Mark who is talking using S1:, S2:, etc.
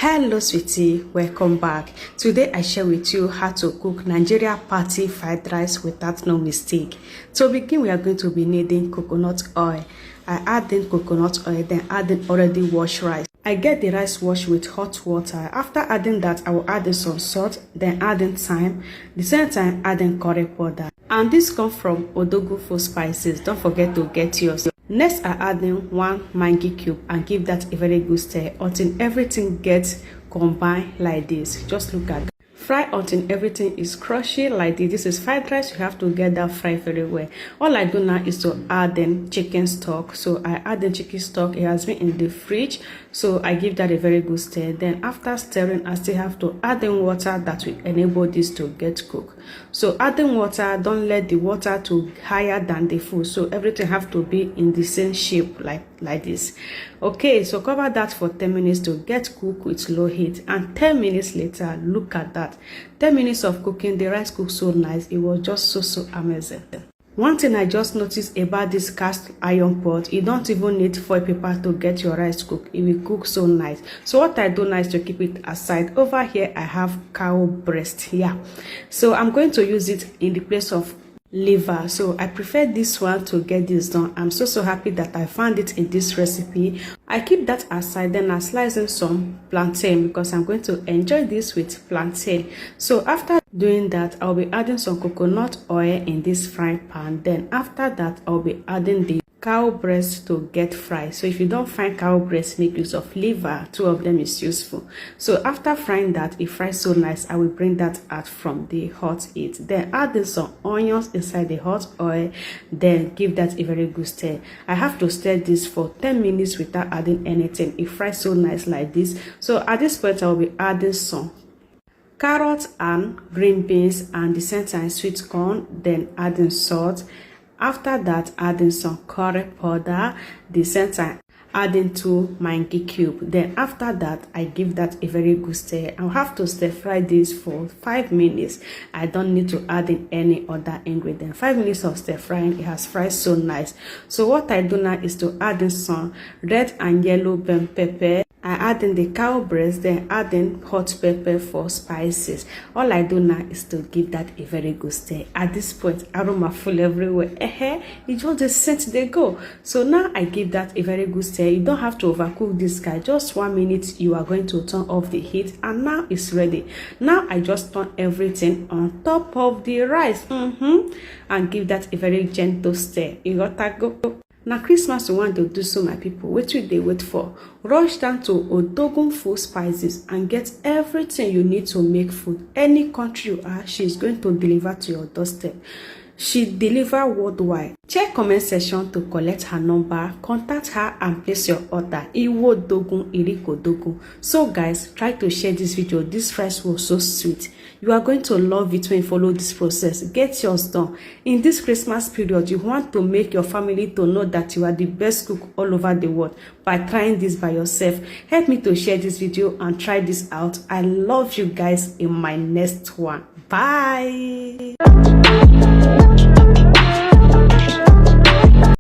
S1: Hello sweetie, welcome back. Today I share with you how to cook Nigeria party fried rice without no mistake. To begin, we are going to be needing coconut oil. I add in coconut oil, then add in already washed rice. I get the rice washed with hot water. After adding that, I will add in some salt, then add in thyme. The same time, add in curry powder. And this comes from Odogu Food Spices. Don't forget to get yours. Next, I add in 1 Maggi cube and give that a very good stir until everything gets combined like this. Just look at that. Fry until everything is crunchy like this. This is fried rice. You have to get that fried very well. All I do now is to add in chicken stock. So I add the chicken stock. It has been in the fridge, so I give that a very good stir. Then after stirring, I still have to add in water that will enable this to get cooked. So adding water, don't let the water to higher than the food. So everything have to be in the same shape like this. Okay, so cover that for 10 minutes to get cooked with low heat. And 10 minutes later, look at that. 10 minutes of cooking, the rice cooked so nice. It was just so amazing. One thing I just noticed about this cast iron pot, you don't even need foil paper to get your rice cooked. It will cook so nice. So what I do now is to keep it aside. Over here I have cow breast here, so I'm going to use it in the place of liver. So I prefer this one to get this done. I'm so happy that I found it in this recipe. I keep that aside, then I slice in some plantain because I'm going to enjoy this with plantain. So after doing that, I'll be adding some coconut oil in this frying pan. Then after that, I'll be adding the cow breast to get fried. So if you don't find cow breast, make use of liver. 2 of them is useful. So after frying that, it fries so nice, I will bring that out from the hot heat. Then add in some onions inside the hot oil, then give that a very good stir. I have to stir this for 10 minutes without adding anything. It fries so nice like this. So at this point, I will be adding some carrots and green beans and the same time sweet corn, then adding salt. After that, adding some curry powder, the same time adding 2 Maggi cube. Then after that, I give that a very good stir. I'll have to stir fry this for 5 minutes. I don't need to add in any other ingredient. 5 minutes of stir frying, it has fried so nice. So what I do now is to add in some red and yellow bell pepper. I add in the cow breast, then add in hot pepper for spices. All I do now is to give that a very good stir. At this point, aroma full everywhere. It just the scent they go. So now I give that a very good stir. You don't have to overcook this guy. Just 1 minute, you are going to turn off the heat, and now it's ready. Now I just turn everything on top of the rice, and give that a very gentle stir. You got that go. Now Christmas we want to do so, my people. What will they wait for? Rush down to Odogu Food Spices and get everything you need to make food. Any country you are, she is going to deliver to your doorstep. She deliver worldwide. Check comment section to collect her number, contact her and place your order. Iwo Dogun Iriko Dogun. So guys, try to share this video. This rice was so sweet. You are going to love it when you follow this process. Get yours done. In this Christmas period, you want to make your family to know that you are the best cook all over the world by trying this by yourself. Help me to share this video and try this out. I love you guys in my next one. Bye.